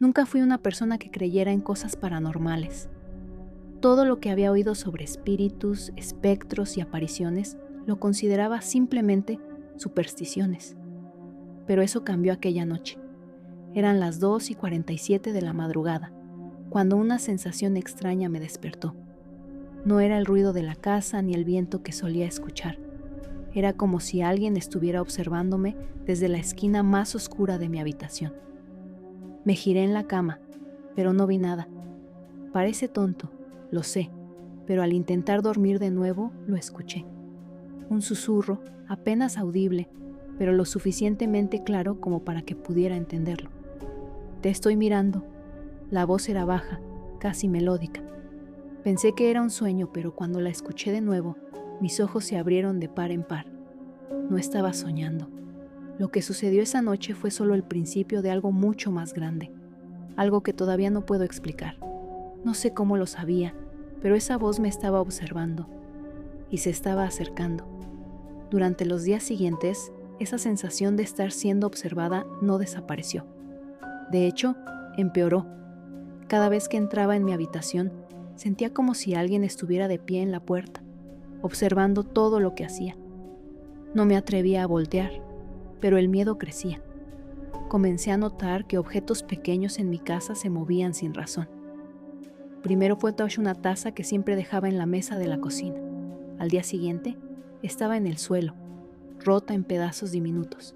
Nunca fui una persona que creyera en cosas paranormales. Todo lo que había oído sobre espíritus, espectros y apariciones lo consideraba simplemente supersticiones. Pero eso cambió aquella noche. Eran las 2:47 de la madrugada, cuando una sensación extraña me despertó. No era el ruido de la casa ni el viento que solía escuchar. Era como si alguien estuviera observándome desde la esquina más oscura de mi habitación. Me giré en la cama, pero no vi nada. Parece tonto, lo sé, pero al intentar dormir de nuevo lo escuché. Un susurro, apenas audible, pero lo suficientemente claro como para que pudiera entenderlo. Te estoy mirando. La voz era baja, casi melódica. Pensé que era un sueño, pero cuando la escuché de nuevo, mis ojos se abrieron de par en par. No estaba soñando. Lo que sucedió esa noche fue solo el principio de algo mucho más grande, algo que todavía no puedo explicar. No sé cómo lo sabía, pero esa voz me estaba observando y se estaba acercando. Durante los días siguientes, esa sensación de estar siendo observada no desapareció. De hecho, empeoró. Cada vez que entraba en mi habitación, sentía como si alguien estuviera de pie en la puerta, observando todo lo que hacía. No me atrevía a voltear, pero el miedo crecía. Comencé a notar que objetos pequeños en mi casa se movían sin razón. Primero fue una taza que siempre dejaba en la mesa de la cocina. Al día siguiente, estaba en el suelo, rota en pedazos diminutos.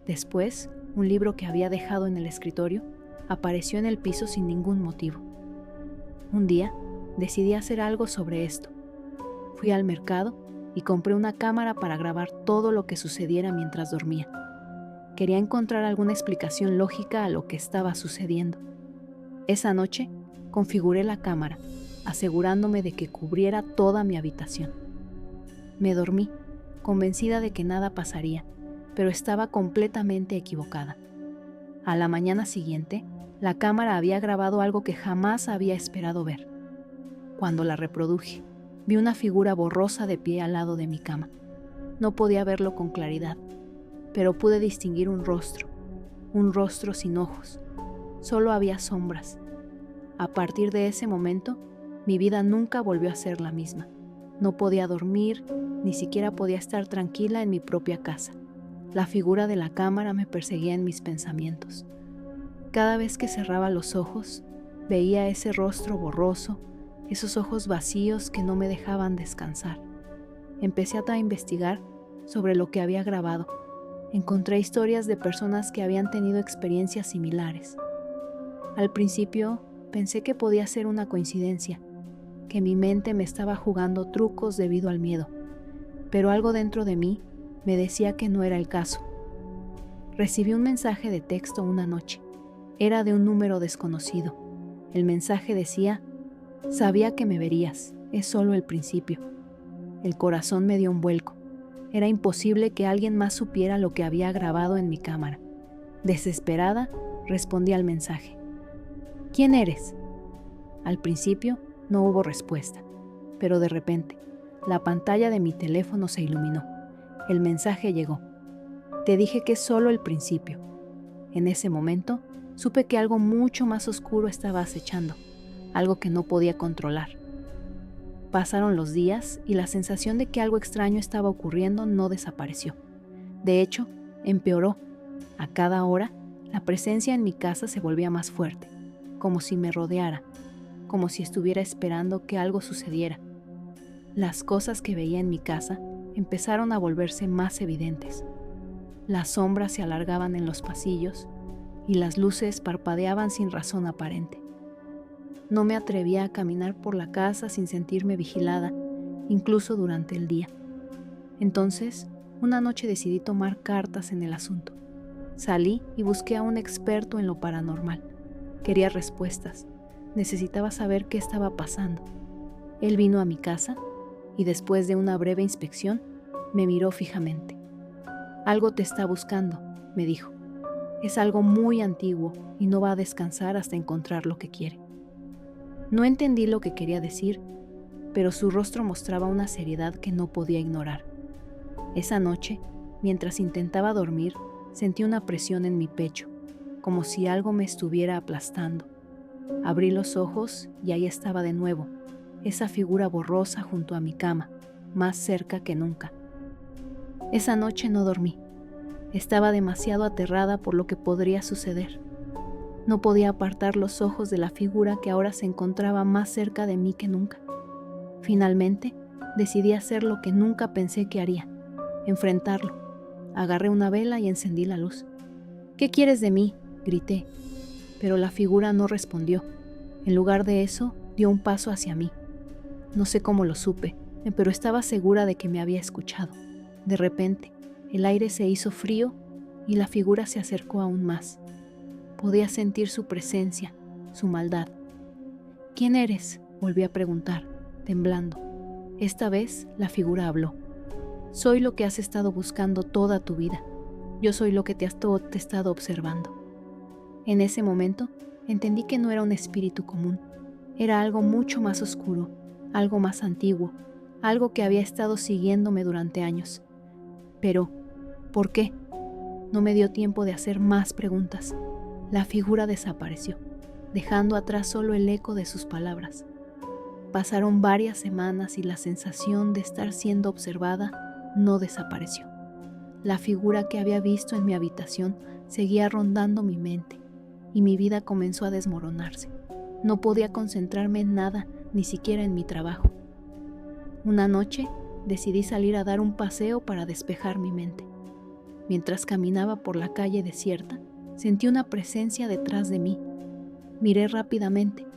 Después, un libro que había dejado en el escritorio apareció en el piso sin ningún motivo. Un día, decidí hacer algo sobre esto. Fui al mercado y compré una cámara para grabar todo lo que sucediera mientras dormía. Quería encontrar alguna explicación lógica a lo que estaba sucediendo. Esa noche, configuré la cámara, asegurándome de que cubriera toda mi habitación. Me dormí, convencida de que nada pasaría, pero estaba completamente equivocada. A la mañana siguiente, la cámara había grabado algo que jamás había esperado ver. Cuando la reproduje, vi una figura borrosa de pie al lado de mi cama. No podía verlo con claridad, pero pude distinguir un rostro sin ojos. Solo había sombras. A partir de ese momento, mi vida nunca volvió a ser la misma. No podía dormir, ni siquiera podía estar tranquila en mi propia casa. La figura de la cámara me perseguía en mis pensamientos. Cada vez que cerraba los ojos, veía ese rostro borroso, esos ojos vacíos que no me dejaban descansar. Empecé a investigar sobre lo que había grabado. Encontré historias de personas que habían tenido experiencias similares. Al principio pensé que podía ser una coincidencia, que mi mente me estaba jugando trucos debido al miedo, pero algo dentro de mí me decía que no era el caso. Recibí un mensaje de texto una noche. Era de un número desconocido. El mensaje decía: sabía que me verías, es solo el principio. El corazón me dio un vuelco. Era imposible que alguien más supiera lo que había grabado en mi cámara. Desesperada, respondí al mensaje. ¿Quién eres? Al principio no hubo respuesta, pero de repente, la pantalla de mi teléfono se iluminó. El mensaje llegó. Te dije que es solo el principio. En ese momento, supe que algo mucho más oscuro estaba acechando, algo que no podía controlar. Pasaron los días y la sensación de que algo extraño estaba ocurriendo no desapareció. De hecho, empeoró. A cada hora, la presencia en mi casa se volvía más fuerte, como si me rodeara, como si estuviera esperando que algo sucediera. Las cosas que veía en mi casa empezaron a volverse más evidentes. Las sombras se alargaban en los pasillos y las luces parpadeaban sin razón aparente. No me atrevía a caminar por la casa sin sentirme vigilada, incluso durante el día. Entonces, una noche decidí tomar cartas en el asunto. Salí y busqué a un experto en lo paranormal. Quería respuestas. Necesitaba saber qué estaba pasando. Él vino a mi casa y después de una breve inspección, me miró fijamente. Algo te está buscando, me dijo. Es algo muy antiguo y no va a descansar hasta encontrar lo que quiere. No entendí lo que quería decir, pero su rostro mostraba una seriedad que no podía ignorar. Esa noche, mientras intentaba dormir, sentí una presión en mi pecho. como si algo me estuviera aplastando. Abrí los ojos y ahí estaba de nuevo, esa figura borrosa junto a mi cama, más cerca que nunca. Esa noche no dormí. Estaba demasiado aterrada por lo que podría suceder. No podía apartar los ojos de la figura que ahora se encontraba más cerca de mí que nunca. Finalmente, decidí hacer lo que nunca pensé que haría, enfrentarlo. Agarré una vela y encendí la luz. «¿Qué quieres de mí?», grité, pero la figura no respondió. En lugar de eso, dio un paso hacia mí. No sé cómo lo supe, pero estaba segura de que me había escuchado. De repente, el aire se hizo frío y la figura se acercó aún más. Podía sentir su presencia, su maldad. «¿Quién eres?», volví a preguntar, temblando. Esta vez la figura habló. «Soy lo que has estado buscando toda tu vida. Yo soy lo que te he estado observando». En ese momento entendí que no era un espíritu común. Era algo mucho más oscuro, algo más antiguo, algo que había estado siguiéndome durante años. Pero, ¿por qué? No me dio tiempo de hacer más preguntas. La figura desapareció, dejando atrás solo el eco de sus palabras. Pasaron varias semanas y la sensación de estar siendo observada no desapareció. La figura que había visto en mi habitación seguía rondando mi mente y mi vida comenzó a desmoronarse. No podía concentrarme en nada, ni siquiera en mi trabajo. Una noche decidí salir a dar un paseo para despejar mi mente. Mientras caminaba por la calle desierta, sentí una presencia detrás de mí. Miré rápidamente,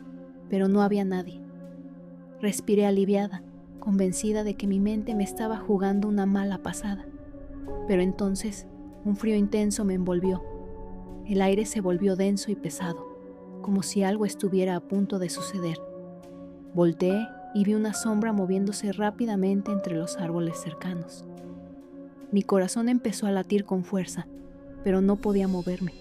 pero no había nadie. Respiré aliviada, convencida de que mi mente me estaba jugando una mala pasada. Pero entonces, un frío intenso me envolvió. El aire se volvió denso y pesado, como si algo estuviera a punto de suceder. Volteé y vi una sombra moviéndose rápidamente entre los árboles cercanos. Mi corazón empezó a latir con fuerza, pero no podía moverme.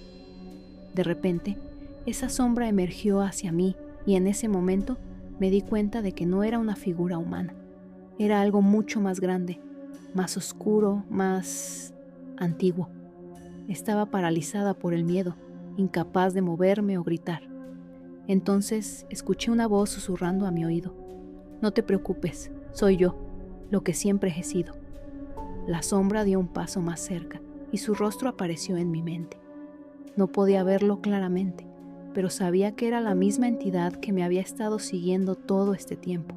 De repente, esa sombra emergió hacia mí y en ese momento me di cuenta de que no era una figura humana. Era algo mucho más grande, más oscuro, más antiguo. Estaba paralizada por el miedo, incapaz de moverme o gritar. Entonces escuché una voz susurrando a mi oído. «No te preocupes, soy yo, lo que siempre he sido». La sombra dio un paso más cerca y su rostro apareció en mi mente. No podía verlo claramente, pero sabía que era la misma entidad que me había estado siguiendo todo este tiempo.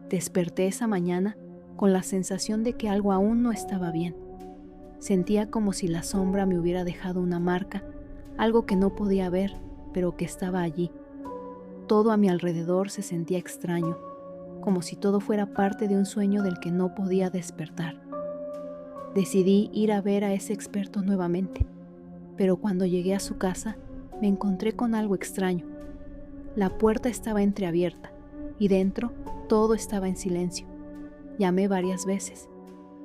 Desperté esa mañana con la sensación de que algo aún no estaba bien. Sentía como si la sombra me hubiera dejado una marca, algo que no podía ver, pero que estaba allí. Todo a mi alrededor se sentía extraño, como si todo fuera parte de un sueño del que no podía despertar. Decidí ir a ver a ese experto nuevamente, pero cuando llegué a su casa, me encontré con algo extraño. La puerta estaba entreabierta y dentro todo estaba en silencio. Llamé varias veces,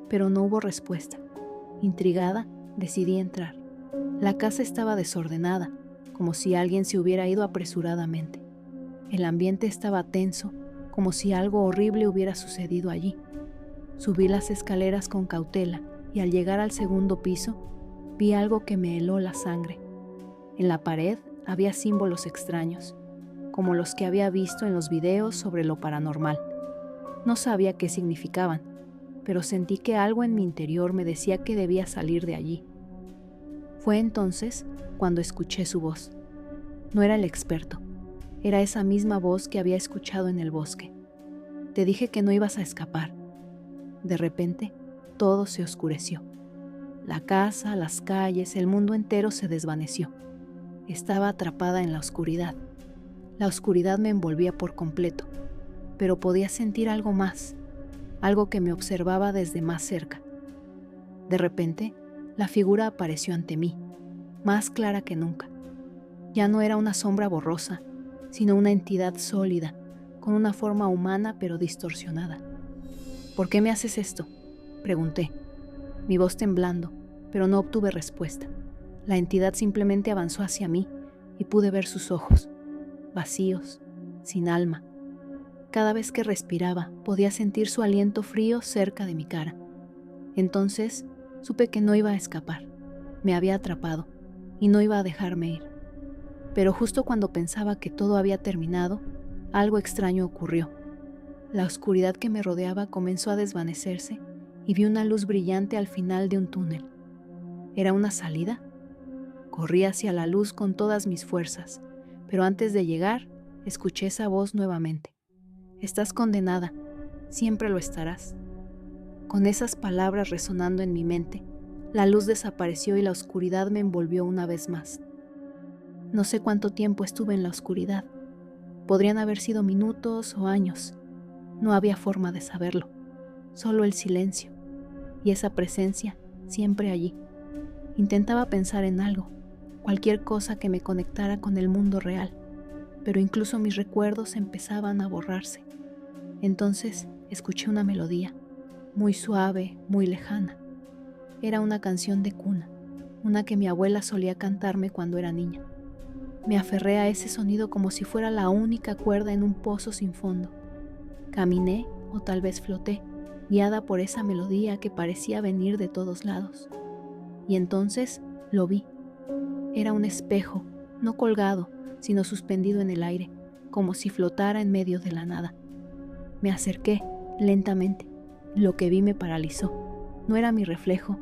pero no hubo respuesta. Intrigada, decidí entrar. La casa estaba desordenada, como si alguien se hubiera ido apresuradamente. El ambiente estaba tenso, como si algo horrible hubiera sucedido allí. Subí las escaleras con cautela y al llegar al segundo piso, vi algo que me heló la sangre. En la pared había símbolos extraños, como los que había visto en los videos sobre lo paranormal. No sabía qué significaban, pero sentí que algo en mi interior me decía que debía salir de allí. Fue entonces cuando escuché su voz. No era el experto, era esa misma voz que había escuchado en el bosque. Te dije que no ibas a escapar. De repente, todo se oscureció. La casa, las calles, el mundo entero se desvaneció. Estaba atrapada en la oscuridad. La oscuridad me envolvía por completo, pero podía sentir algo más, algo que me observaba desde más cerca. De repente, la figura apareció ante mí, más clara que nunca. Ya no era una sombra borrosa, sino una entidad sólida, con una forma humana pero distorsionada. «¿Por qué me haces esto?», pregunté, mi voz temblando, pero no obtuve respuesta. La entidad simplemente avanzó hacia mí y pude ver sus ojos, vacíos, sin alma. Cada vez que respiraba, podía sentir su aliento frío cerca de mi cara. Entonces, supe que no iba a escapar. Me había atrapado. y no iba a dejarme ir. Pero justo cuando pensaba que todo había terminado, algo extraño ocurrió. La oscuridad que me rodeaba comenzó a desvanecerse y vi una luz brillante al final de un túnel. ¿Era una salida? Corrí hacia la luz con todas mis fuerzas, pero antes de llegar, escuché esa voz nuevamente. Estás condenada, siempre lo estarás. Con esas palabras resonando en mi mente, la luz desapareció y la oscuridad me envolvió una vez más. No sé cuánto tiempo estuve en la oscuridad. Podrían haber sido minutos o años. No había forma de saberlo. Solo el silencio y esa presencia siempre allí. Intentaba pensar en algo, cualquier cosa que me conectara con el mundo real, pero incluso mis recuerdos empezaban a borrarse. Entonces escuché una melodía, muy suave, muy lejana. Era una canción de cuna, una que mi abuela solía cantarme cuando era niña. Me aferré a ese sonido como si fuera la única cuerda en un pozo sin fondo. Caminé o tal vez floté, guiada por esa melodía que parecía venir de todos lados. Y entonces lo vi. Era un espejo, no colgado, sino suspendido en el aire, como si flotara en medio de la nada. Me acerqué, lentamente. Lo que vi me paralizó. No era mi reflejo,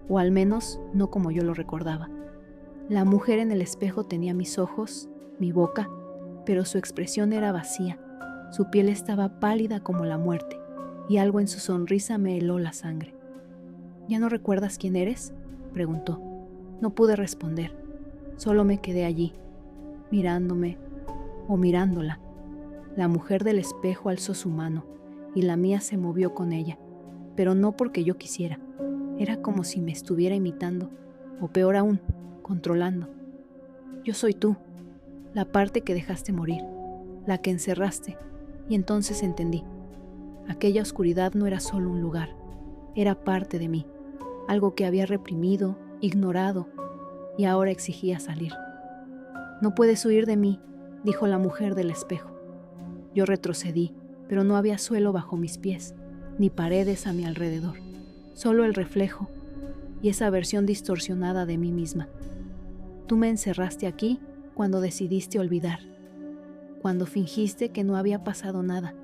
o al menos no como yo lo recordaba. La mujer en el espejo tenía mis ojos, mi boca, pero su expresión era vacía. Su piel estaba pálida como la muerte, y algo en su sonrisa me heló la sangre. ¿Ya no recuerdas quién eres?, preguntó. No pude responder. Solo me quedé allí, mirándome o mirándola. La mujer del espejo alzó su mano, y la mía se movió con ella, pero no porque yo quisiera. Era como si me estuviera imitando, o peor aún, controlando. Yo soy tú, la parte que dejaste morir, la que encerraste, y entonces entendí. Aquella oscuridad no era solo un lugar, era parte de mí, algo que había reprimido, ignorado, y ahora exigía salir. No puedes huir de mí, dijo la mujer del espejo. Yo retrocedí, pero no había suelo bajo mis pies, ni paredes a mi alrededor, solo el reflejo y esa versión distorsionada de mí misma. Tú me encerraste aquí cuando decidiste olvidar, cuando fingiste que no había pasado nada,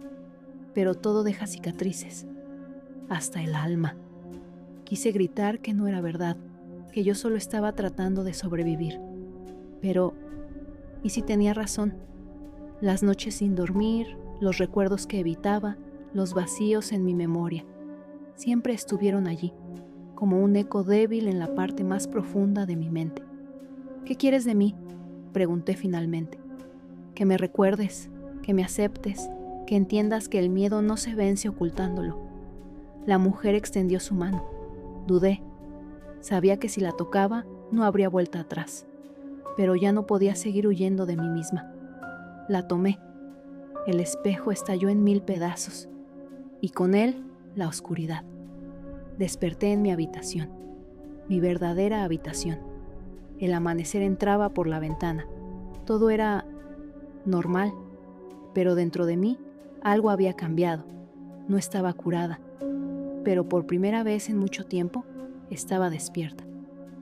pero todo deja cicatrices, hasta el alma. Quise gritar que no era verdad, que yo solo estaba tratando de sobrevivir. Pero, ¿y si tenía razón? Las noches sin dormir, los recuerdos que evitaba, los vacíos en mi memoria, siempre estuvieron allí, como un eco débil en la parte más profunda de mi mente. ¿Qué quieres de mí?, pregunté finalmente. Que me recuerdes, que me aceptes, que entiendas que el miedo no se vence ocultándolo. La mujer extendió su mano. Dudé. Sabía que si la tocaba, no habría vuelta atrás, pero ya no podía seguir huyendo de mí misma. La tomé. El espejo estalló en 1000 pedazos, y con él, la oscuridad. Desperté en mi habitación, mi verdadera habitación. El amanecer entraba por la ventana. Todo era normal, pero dentro de mí algo había cambiado. No estaba curada, pero por primera vez en mucho tiempo estaba despierta.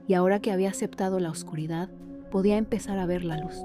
Y ahora que había aceptado la oscuridad, podía empezar a ver la luz.